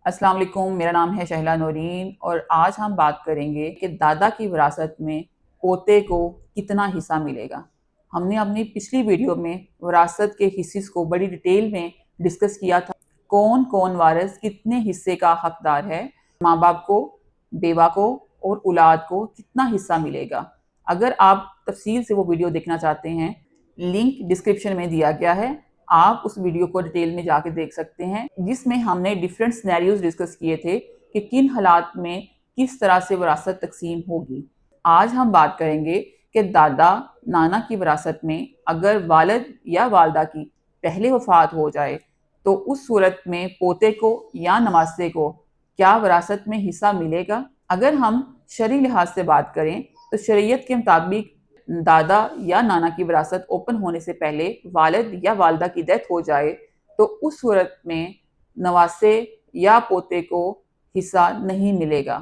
अस्सलाम वालेकुम, मेरा नाम है शहला नौरीन और आज हम बात करेंगे कि दादा की विरासत में पोते को कितना हिस्सा मिलेगा। हमने अपनी पिछली वीडियो में विरासत के हिस्से को बड़ी डिटेल में डिस्कस किया था। कौन कौन वारिस कितने हिस्से का हकदार है, माँ बाप को, बेवा को और औलाद को कितना हिस्सा मिलेगा। अगर आप तफसील से वो वीडियो देखना चाहते हैं, लिंक डिस्क्रिप्शन में दिया गया है, आप उस वीडियो को डिटेल में जाके देख सकते हैं, जिसमें हमने डिफरेंट सिनेरियोज डिस्कस किए थे कि किन हालात में किस तरह से विरासत तकसीम होगी। आज हम बात करेंगे कि दादा नाना की विरासत में अगर वालिद या वालदा की पहले वफात हो जाए तो उस सूरत में पोते को या नवासे को क्या विरासत में हिस्सा मिलेगा। अगर हम शरई लिहाज से बात करें तो शरीयत के मुताबिक दादा या नाना की विरासत ओपन होने से पहले वालिद या वालदा की डेथ हो जाए तो उस सूरत में नवासे या पोते को हिस्सा नहीं मिलेगा।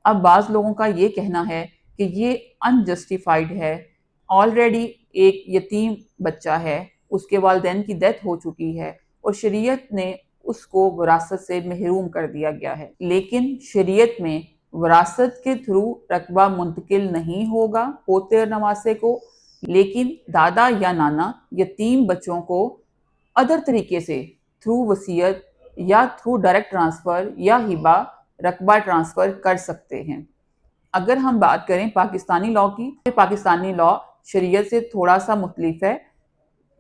अब बाज़ लोगों का ये कहना है कि ये अनजस्टिफाइड है, ऑलरेडी एक यतीम बच्चा है, उसके वालिदैन की डेथ हो चुकी है और शरीयत ने उसको विरासत से महरूम कर दिया गया है। लेकिन शरीयत में विरासत के थ्रू रकबा मुंतकिल नहीं होगा पोते और नवासे को, लेकिन दादा या नाना यतीम बच्चों को अदर तरीके से थ्रू वसीयत या थ्रू डायरेक्ट ट्रांसफ़र या हिबा रकबा ट्रांसफ़र कर सकते हैं। अगर हम बात करें पाकिस्तानी लॉ की, पाकिस्तानी लॉ शरीयत से थोड़ा सा मुख्तलिफ है।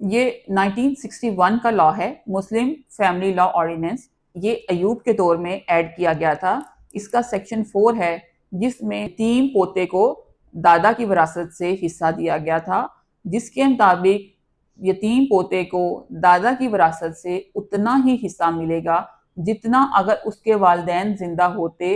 ये 1961 का लॉ है, मुस्लिम फैमिली लॉ ऑर्डिनेंस। ये अयूब के दौर में ऐड किया गया था। इसका सेक्शन 4 है, जिसमें तीन पोते को दादा की विरासत से हिस्सा दिया गया था, जिसके मुताबिक यतीम पोते को दादा की विरासत से उतना ही हिस्सा मिलेगा जितना अगर उसके वालिदैन जिंदा होते।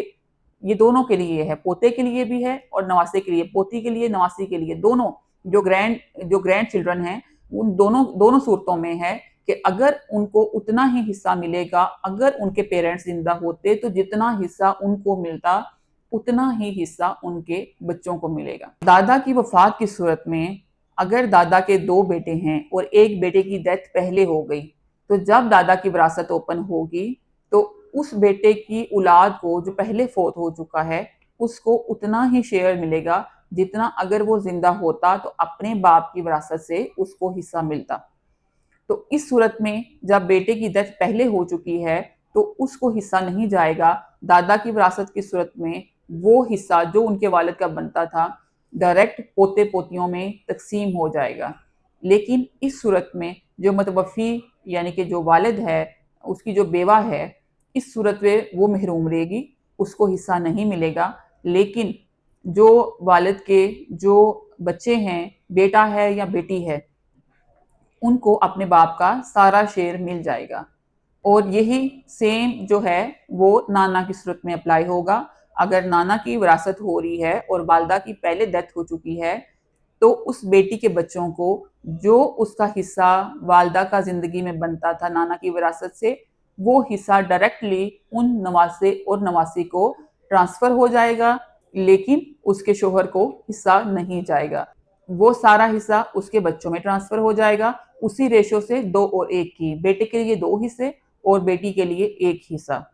ये दोनों के लिए है, पोते के लिए भी है और नवासे के लिए, पोती के लिए नवासी के लिए, दोनों जो ग्रैंड चिल्ड्रन हैं उन दोनों सूरतों में है कि अगर उनको उतना ही हिस्सा मिलेगा अगर उनके पेरेंट्स जिंदा होते, तो जितना हिस्सा उनको मिलता उतना ही हिस्सा उनके बच्चों को मिलेगा। दादा की वफात की सूरत में अगर दादा के 2 बेटे हैं और एक बेटे की डेथ पहले हो गई, तो जब दादा की विरासत ओपन होगी तो उस बेटे की औलाद को जो पहले फौत हो चुका है उसको उतना ही शेयर मिलेगा जितना अगर वो जिंदा होता तो अपने बाप की विरासत से उसको हिस्सा मिलता। तो इस सूरत में जब बेटे की डेथ पहले हो चुकी है तो उसको हिस्सा नहीं जाएगा। दादा की विरासत की सूरत में वो हिस्सा जो उनके वालिद का बनता था डायरेक्ट पोते पोतियों में तकसीम हो जाएगा। लेकिन इस सूरत में जो मतवफ़ी यानी कि जो वालिद है, उसकी जो बेवा है, इस सूरत में वो महरूम रहेगी, उसको हिस्सा नहीं मिलेगा। लेकिन जो वालिद के जो बच्चे हैं, बेटा है या बेटी है, उनको अपने बाप का सारा शेयर मिल जाएगा। और यही सेम जो है वो नाना की सूरत में अप्लाई होगा। अगर नाना की विरासत हो रही है और वालदा की पहले डेथ हो चुकी है तो उस बेटी के बच्चों को जो उसका हिस्सा वालदा का ज़िंदगी में बनता था नाना की विरासत से, वो हिस्सा डायरेक्टली उन नवासे और नवासी को ट्रांसफ़र हो जाएगा, लेकिन उसके शोहर को हिस्सा नहीं जाएगा। वो सारा हिस्सा उसके बच्चों में ट्रांसफ़र हो जाएगा, उसी रेशो से 2 और 1 की, बेटे के लिए 2 हिस्से और बेटी के लिए 1 हिस्सा।